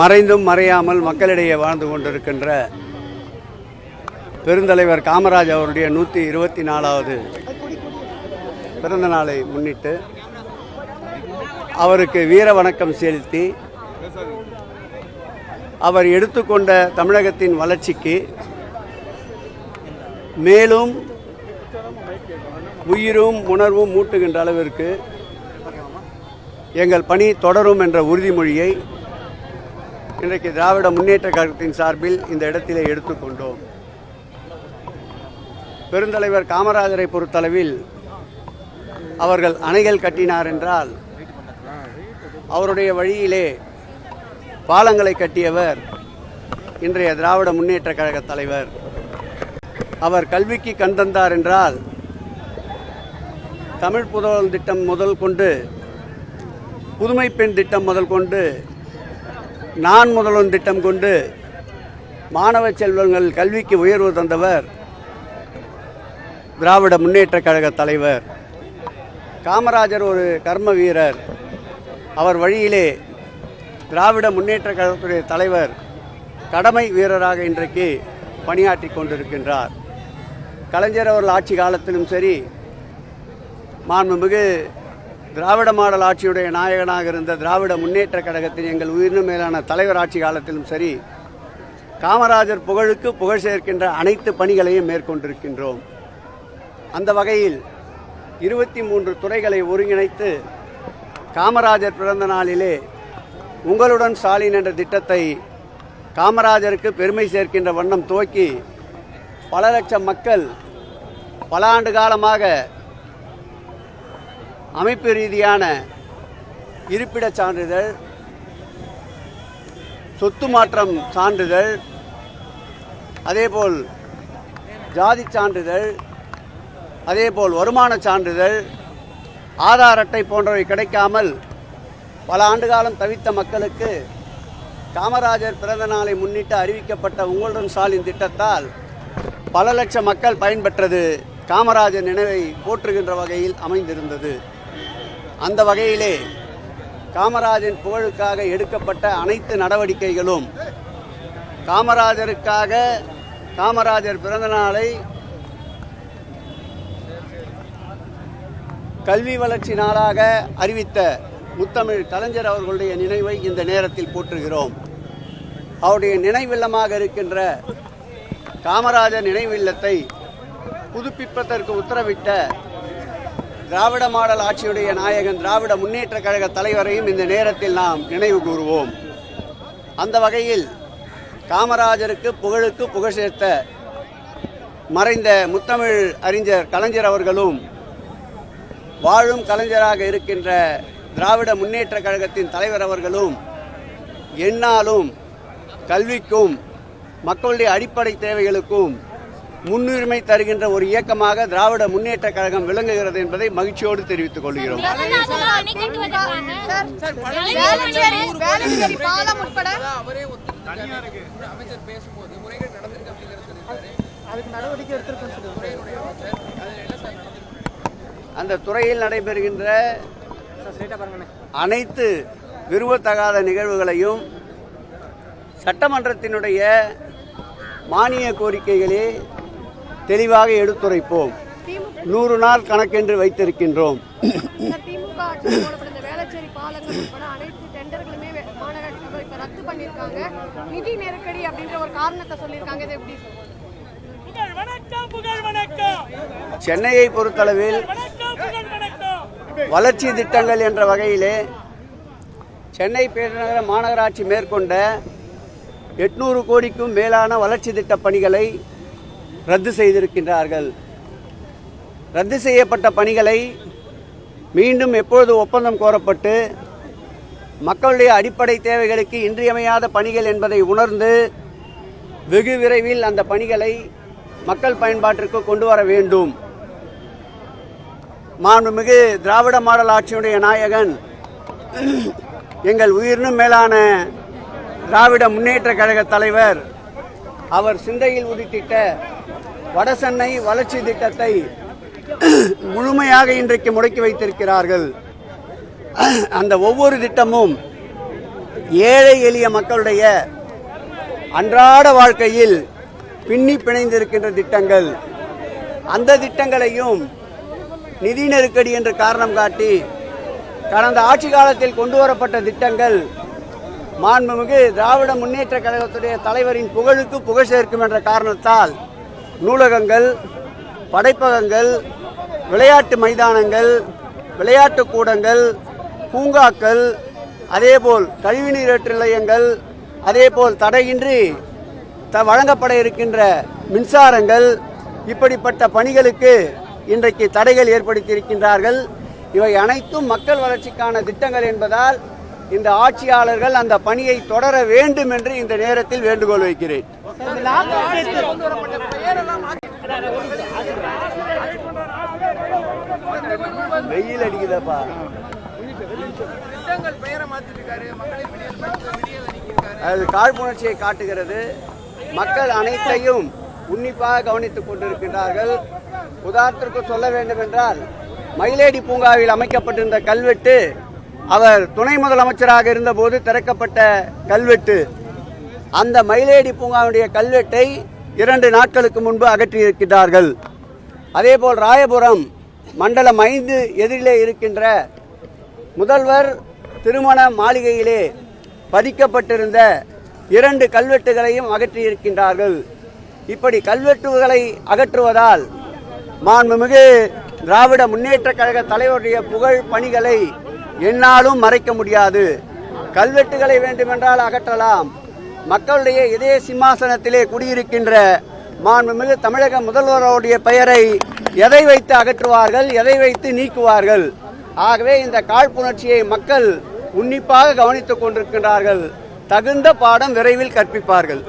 மறைந்தும் மறையாமல் மக்களிடையே வாழ்ந்து கொண்டிருக்கின்ற பெருந்தலைவர் காமராஜ் அவருடைய 124வது பிறந்த நாளை முன்னிட்டு அவருக்கு வீர வணக்கம் செலுத்தி அவர் எடுத்துக்கொண்ட தமிழகத்தின் வளர்ச்சிக்கு மேலும் உயிரும் உணர்வும் மூட்டுகின்ற அளவிற்கு எங்கள் பணி தொடரும் என்ற உறுதிமொழியை இன்றைக்கு திராவிட முன்னேற்ற கழகத்தின் சார்பில் இந்த இடத்திலே எடுத்துக்கொண்டோம். பெருந்தலைவர் காமராஜரை பொறுத்தளவில் அவர்கள் அணைகள் கட்டினார் என்றால் அவருடைய வழியிலே பாலங்களை கட்டியவர் இன்றைய திராவிட முன்னேற்ற கழக தலைவர். அவர் கல்விக்கு கண் தந்தார் என்றால் தமிழ் புதல்வன் திட்டம் முதல் கொண்டு புதுமை பெண் திட்டம் முதல் கொண்டு நான் முதல்வன் திட்டம் கொண்டு மாணவ செல்வங்கள் கல்விக்கு உயர்வு தந்தவர் திராவிட முன்னேற்ற கழக தலைவர். காமராஜர் ஒரு கர்ம வீரர். அவர் வழியிலே திராவிட முன்னேற்ற கழகத்துடைய தலைவர் கடமை வீரராக இன்றைக்கு பணியாற்றி கொண்டிருக்கின்றார். கலைஞர் அவர்கள் ஆட்சி காலத்திலும் சரி, மாண்புமிகு திராவிட மாடல் ஆட்சியுடைய நாயகனாக இருந்த திராவிட முன்னேற்ற கழகத்தின் எங்கள் உயிரினும் மேலான தலைவர் ஆட்சி காலத்திலும் சரி, காமராஜர் புகழுக்கு புகழ் சேர்க்கின்ற அனைத்து பணிகளையும் மேற்கொண்டிருக்கின்றோம். அந்த வகையில் 23 துறைகளை ஒருங்கிணைத்து காமராஜர் பிறந்த நாளிலே உங்களுடன் ஸ்டாலின் என்ற திட்டத்தை காமராஜருக்கு பெருமை சேர்க்கின்ற வண்ணம் துவக்கி பல லட்சம் மக்கள் பல ஆண்டு காலமாக அமைப்பு ரீதியான இருப்பிடச் சான்றிதழ், சொத்து மாற்றம் சான்றிதழ், அதேபோல் ஜாதி சான்றிதழ், அதேபோல் வருமான சான்றிதழ், ஆதார் அட்டை போன்றவை கிடைக்காமல் பல ஆண்டு காலம் தவித்த மக்களுக்கு காமராஜர் பிறந்த நாளை முன்னிட்டு அறிவிக்கப்பட்ட உங்களுடன் ஸ்டாலின் திட்டத்தால் பல லட்சம் மக்கள் பயன்பெற்றது காமராஜர் நினைவை போற்றுகின்ற வகையில் அமைந்திருந்தது. அந்த வகையிலே காமராஜரின் புகழுக்காக எடுக்கப்பட்ட அனைத்து நடவடிக்கைகளும் காமராஜருக்காக காமராஜர் பிறந்த நாளை கல்வி வளர்ச்சி நாளாக அறிவித்த முத்தமிழ் கலைஞர் அவர்களுடைய நினைவை இந்த நேரத்தில் போற்றுகிறோம். அவருடைய நினைவில்லமாக இருக்கின்ற காமராஜர் நினைவில்லத்தை புதுப்பிப்பதற்கு உத்தரவிட்ட திராவிட மாடல் ஆட்சியுடைய நாயகன் திராவிட முன்னேற்ற கழக தலைவரையும் இந்த நேரத்தில் நாம் நினைவு கூறுவோம். அந்த வகையில் காமராஜருக்கு புகழுக்கு புகழ் சேர்த்த மறைந்த முத்தமிழ் அறிஞர் கலைஞர் அவர்களும் வாழும் கலைஞராக இருக்கின்ற திராவிட முன்னேற்ற கழகத்தின் தலைவர் அவர்களும் எந்நாளும் கல்விக்கும் மக்களுடைய அடிப்படை தேவைகளுக்கும் முன்னுரிமை தருகின்ற ஒரு இயக்கமாக திராவிட முன்னேற்ற கழகம் விளங்குகிறது என்பதை மகிழ்ச்சியோடு தெரிவித்துக் கொள்கிறோம். அந்த துறையில் நடைபெறுகின்ற அனைத்து விரும்பத்தகாத நிகழ்வுகளையும் சட்டமன்றத்தினுடைய மானிய கோரிக்கைகளே தெளிவாக எடுத்துரைப்போம். 100 நாள் கணக்கென்று வைத்திருக்கின்றோம். சென்னையை பொறுத்தளவில் வளர்ச்சி திட்டங்கள் என்ற வகையிலே சென்னை பெருநகர மாநகராட்சி மேற்கொண்ட 800 கோடிக்கும் மேலான வளர்ச்சி திட்ட பணிகளை ரத்து செய்திருக்கின்றார்கள். ரத்து செய்யப்பட்ட பணிகளை மீண்டும் எப்பொழுது ஒப்பந்தம் கோரப்பட்டு மக்களுடைய அடிப்படை தேவைகளுக்கு இன்றியமையாத பணிகள் என்பதை உணர்ந்து வெகு விரைவில் அந்த பணிகளை மக்கள் பயன்பாட்டிற்கு கொண்டு வர வேண்டும். மாண்புமிகு திராவிட மாடல் ஆட்சியுடைய நாயகன் எங்கள் உயிரினும் மேலான திராவிட முன்னேற்ற கழக தலைவர் அவர் சிந்தையில் உதித்திட்ட வடசென்னை வளர்ச்சி திட்டத்தை முழுமையாக இன்றைக்கு முடக்கி வைத்திருக்கிறார்கள். அந்த ஒவ்வொரு திட்டமும் ஏழை எளிய மக்களுடைய அன்றாட வாழ்க்கையில் பின்னி பிணைந்திருக்கின்ற திட்டங்கள், அந்த திட்டங்களையும் நிதி நெருக்கடி என்று காரணம் காட்டி கடந்த ஆட்சி காலத்தில் கொண்டு வரப்பட்ட திட்டங்கள் மாண்புமிகு திராவிட முன்னேற்ற கழகத்துடைய தலைவரின் புகழுக்கு புகழ் சேர்க்கும் என்ற காரணத்தால் நூலகங்கள், படைப்பகங்கள், விளையாட்டு மைதானங்கள், விளையாட்டு கூடங்கள், பூங்காக்கள், அதேபோல் கழிவுநீரேற்று நிலையங்கள், அதேபோல் தடையின்றி வழங்கப்பட இருக்கின்ற மின்சாரங்கள், இப்படிப்பட்ட பணிகளுக்கு இன்றைக்கு தடைகள் ஏற்படுத்தியிருக்கின்றார்கள். இவை அனைத்தும் மக்கள் வளர்ச்சிக்கான திட்டங்கள் என்பதால் இந்த ஆட்சியாளர்கள் அந்த பணியை தொடர வேண்டும் என்று இந்த நேரத்தில் வேண்டுகோள் வைக்கிறேன். வெயில் அடிக்குதப்பா. அது காழ்ப்புணர்ச்சியை காட்டுகிறது. மக்கள் அனைத்தையும் உன்னிப்பாக கவனித்துக் கொண்டிருக்கின்றார்கள். உதாரணத்திற்கு சொல்ல வேண்டும் என்றால், மயிலேடி பூங்காவில் அமைக்கப்பட்டிருந்த கல்வெட்டு அவர் துணை முதலமைச்சராக இருந்தபோது திறக்கப்பட்ட கல்வெட்டு. அந்த மயிலேடி பூங்காவுடைய கல்வெட்டை 2 நாட்களுக்கு முன்பு அகற்றியிருக்கிறார்கள். அதேபோல் ராயபுரம் மண்டலம் 5 எதிரிலே இருக்கின்ற முதல்வர் திருமண மாளிகையிலே பதிக்கப்பட்டிருந்த 2 கல்வெட்டுகளையும் அகற்றியிருக்கின்றார்கள். இப்படி கல்வெட்டுகளை அகற்றுவதால் மாண்புமிகு திராவிட முன்னேற்ற கழக தலைவருடைய புகழ் பணிகளை என்னாலும் மறைக்க முடியாது. கல்வெட்டுகளை வேண்டுமென்றால் அகற்றலாம். மக்களுடைய இதய சிம்மாசனத்திலே குடியிருக்கின்ற மாண்புமிகு தமிழக முதல்வருடைய பெயரை எதை வைத்து அகற்றுவார்கள், எதை வைத்து நீக்குவார்கள்? ஆகவே இந்த காழ்ப்புணர்ச்சியை மக்கள் உன்னிப்பாக கவனித்துக் கொண்டிருக்கின்றார்கள். தகுந்த பாடம் விரைவில் கற்பிப்பார்கள்.